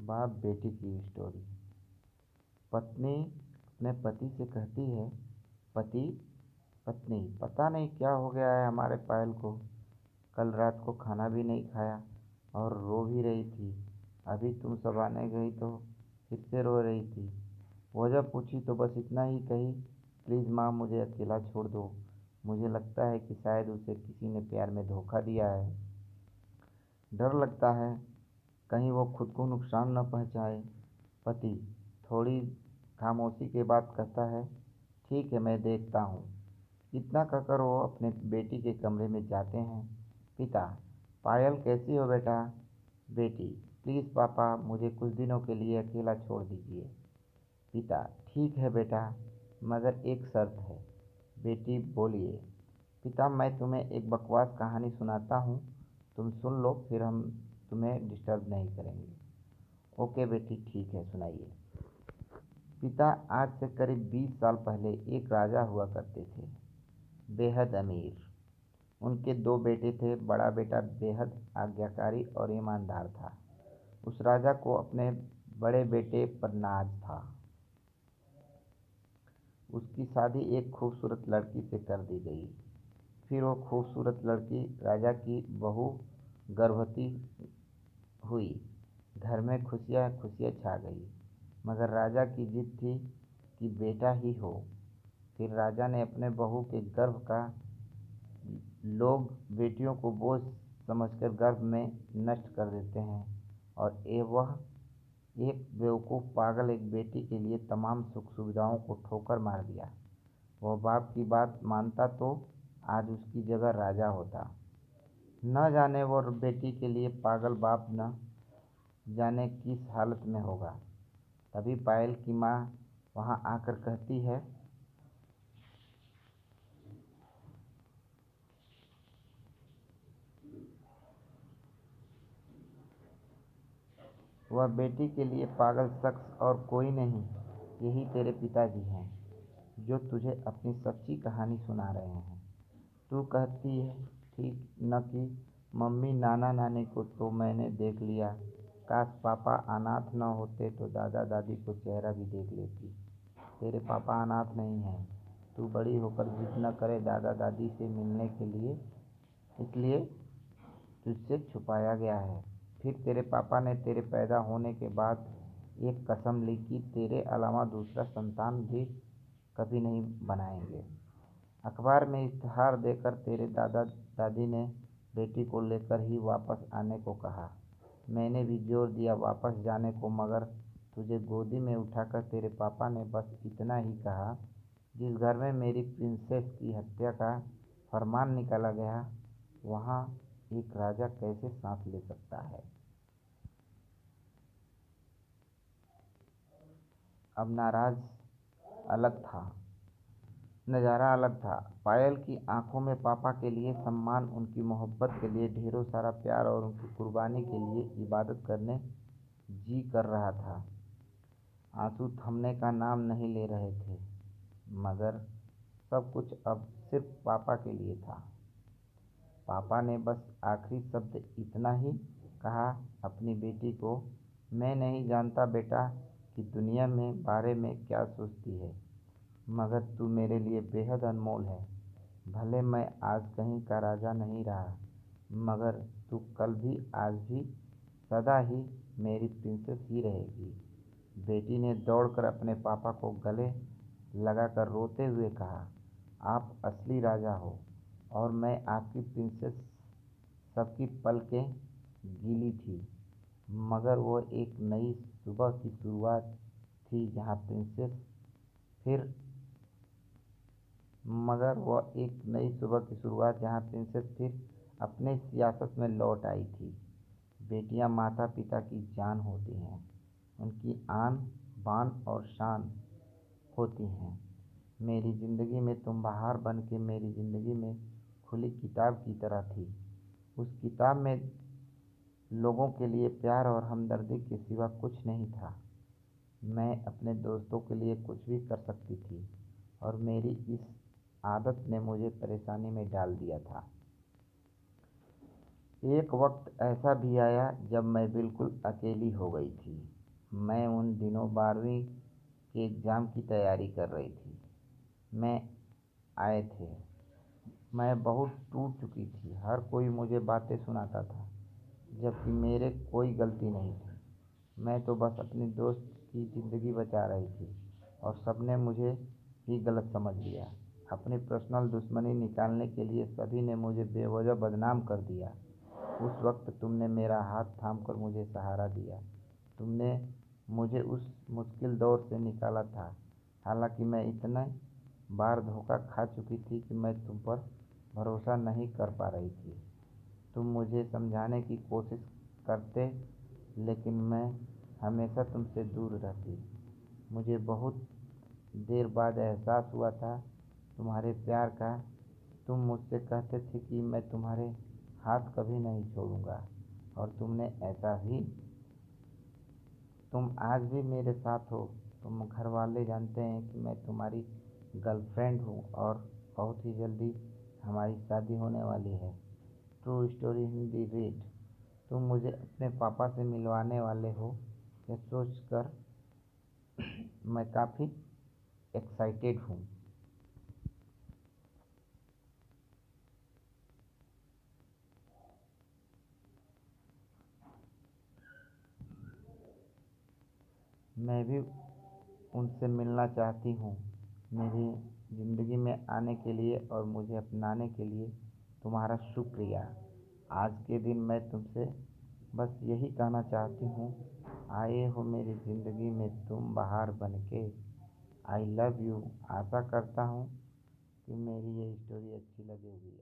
बाप बेटी की स्टोरी। पत्नी अपने पति से कहती है, पति पत्नी पता नहीं क्या हो गया है हमारे पायल को। कल रात को खाना भी नहीं खाया और रो भी रही थी। अभी तुम सब आने गई तो फिर से रो रही थी। वो जब पूछी तो बस इतना ही कही, प्लीज़ माँ मुझे अकेला छोड़ दो। मुझे लगता है कि शायद उसे किसी ने प्यार में धोखा दिया है। डर लगता है कहीं वो खुद को नुकसान न पहुंचाए। पति थोड़ी खामोशी के बाद कहता है, ठीक है मैं देखता हूँ। इतना कहकर वो अपने बेटी के कमरे में जाते हैं। पिता, पायल कैसी हो बेटा? बेटी, प्लीज़ पापा मुझे कुछ दिनों के लिए अकेला छोड़ दीजिए। पिता, ठीक है बेटा, मगर एक शर्त है। बेटी, बोलिए। पिता, मैं तुम्हें एक बकवास कहानी सुनाता हूँ, तुम सुन लो, फिर हम तुम्हें डिस्टर्ब नहीं करेंगे। ओके बेटी, ठीक है, सुनाइए। पिता, आज से करीब 20 साल पहले एक राजा हुआ करते थे, बेहद अमीर। उनके दो बेटे थे। बड़ा बेटा बेहद आज्ञाकारी और ईमानदार था। उस राजा को अपने बड़े बेटे पर नाज था। उसकी शादी एक खूबसूरत लड़की से कर दी गई। फिर वो खूबसूरत लड़की राजा की बहू गर्भवती हुई। घर में खुशियाँ खुशियाँ छा गई, मगर राजा की जिद थी कि बेटा ही हो। फिर राजा ने अपने बहू के गर्भ का लोग बेटियों को बोझ समझकर गर्भ में नष्ट कर देते हैं, और वह एक बेवकूफ़ पागल एक बेटी के लिए तमाम सुख सुविधाओं को ठोकर मार दिया। वह बाप की बात मानता तो आज उसकी जगह राजा होता। न जाने वो बेटी के लिए पागल बाप न जाने किस हालत में होगा। तभी पायल की माँ वहाँ आकर कहती है, वह बेटी के लिए पागल शख्स और कोई नहीं, यही तेरे पिताजी हैं, जो तुझे अपनी सच्ची कहानी सुना रहे हैं। तू कहती है ठीक न कि मम्मी नाना नानी को तो मैंने देख लिया, काश पापा अनाथ न होते तो दादा दादी को चेहरा भी देख लेती। तेरे पापा अनाथ नहीं हैं। तू बड़ी होकर जिद न करे दादा दादी से मिलने के लिए, इसलिए तुझसे छुपाया गया है। फिर तेरे पापा ने तेरे पैदा होने के बाद एक कसम ली कि तेरे अलावा दूसरा संतान भी कभी नहीं बनाएंगे। अखबार में इश्तहार देकर तेरे दादा दादी ने बेटी को लेकर ही वापस आने को कहा। मैंने भी जोर दिया वापस जाने को, मगर तुझे गोदी में उठाकर तेरे पापा ने बस इतना ही कहा, जिस घर में मेरी प्रिंसेस की हत्या का फरमान निकाला गया, वहाँ एक राजा कैसे सांस ले सकता है। अब नाराज अलग था नज़ारा अलग था। पायल की आंखों में पापा के लिए सम्मान, उनकी मोहब्बत के लिए ढेरों सारा प्यार और उनकी कुर्बानी के लिए इबादत करने जी कर रहा था। आंसू थमने का नाम नहीं ले रहे थे, मगर सब कुछ अब सिर्फ पापा के लिए था। पापा ने बस आखिरी शब्द इतना ही कहा अपनी बेटी को, मैं नहीं जानता बेटा कि दुनिया में बारे में क्या सोचती है, मगर तू मेरे लिए बेहद अनमोल है। भले मैं आज कहीं का राजा नहीं रहा, मगर तू कल भी आज भी सदा ही मेरी प्रिंसेस ही रहेगी। बेटी ने दौड़कर अपने पापा को गले लगाकर रोते हुए कहा, आप असली राजा हो और मैं आपकी प्रिंसेस। सबकी पलकें गीली थी, मगर वो एक नई सुबह की शुरुआत थी जहाँ प्रिंसेस फिर मगर वह एक नई सुबह की शुरुआत जहाँ प्रिंसेस फिर अपने सियासत में लौट आई थी। बेटियां माता पिता की जान होती हैं, उनकी आन बान और शान होती हैं। मेरी ज़िंदगी में तुम बहार बन के मेरी ज़िंदगी में खुली किताब की तरह थी। उस किताब में लोगों के लिए प्यार और हमदर्दी के सिवा कुछ नहीं था। मैं अपने दोस्तों के लिए कुछ भी कर सकती थी, और मेरी इस आदत ने मुझे परेशानी में डाल दिया था। एक वक्त ऐसा भी आया जब मैं बिल्कुल अकेली हो गई थी। मैं उन दिनों 12वीं के एग्ज़ाम की तैयारी कर रही थी। मैं आए थे। मैं बहुत टूट चुकी थी। हर कोई मुझे बातें सुनाता था, जबकि मेरे कोई गलती नहीं थी। मैं तो बस अपनी दोस्त की ज़िंदगी बचा रही थी और सबने मुझे ही गलत समझ लिया। अपनी पर्सनल दुश्मनी निकालने के लिए सभी ने मुझे बेवजह बदनाम कर दिया। उस वक्त तुमने मेरा हाथ थामकर मुझे सहारा दिया। तुमने मुझे उस मुश्किल दौर से निकाला था। हालांकि मैं इतने बार धोखा खा चुकी थी कि मैं तुम पर भरोसा नहीं कर पा रही थी। तुम मुझे समझाने की कोशिश करते, लेकिन मैं हमेशा तुमसे दूर रहती। मुझे बहुत देर बाद एहसास हुआ था तुम्हारे प्यार का। तुम मुझसे कहते थे कि मैं तुम्हारे हाथ कभी नहीं छोड़ूंगा, और तुमने ऐसा ही। तुम आज भी मेरे साथ हो। तुम घर वाले जानते हैं कि मैं तुम्हारी गर्लफ्रेंड हूँ और बहुत ही जल्दी हमारी शादी होने वाली है। True story Hindi read. तुम मुझे अपने पापा से मिलवाने वाले हो, यह सोचकर मैं काफ़ी एक्साइटेड हूँ। मैं भी उनसे मिलना चाहती हूँ। मेरी ज़िंदगी में आने के लिए और मुझे अपनाने के लिए तुम्हारा शुक्रिया। आज के दिन मैं तुमसे बस यही कहना चाहती हूँ, आए हो मेरी ज़िंदगी में तुम बाहर बनके। I love you. आशा करता हूँ कि मेरी ये स्टोरी अच्छी लगी होगी।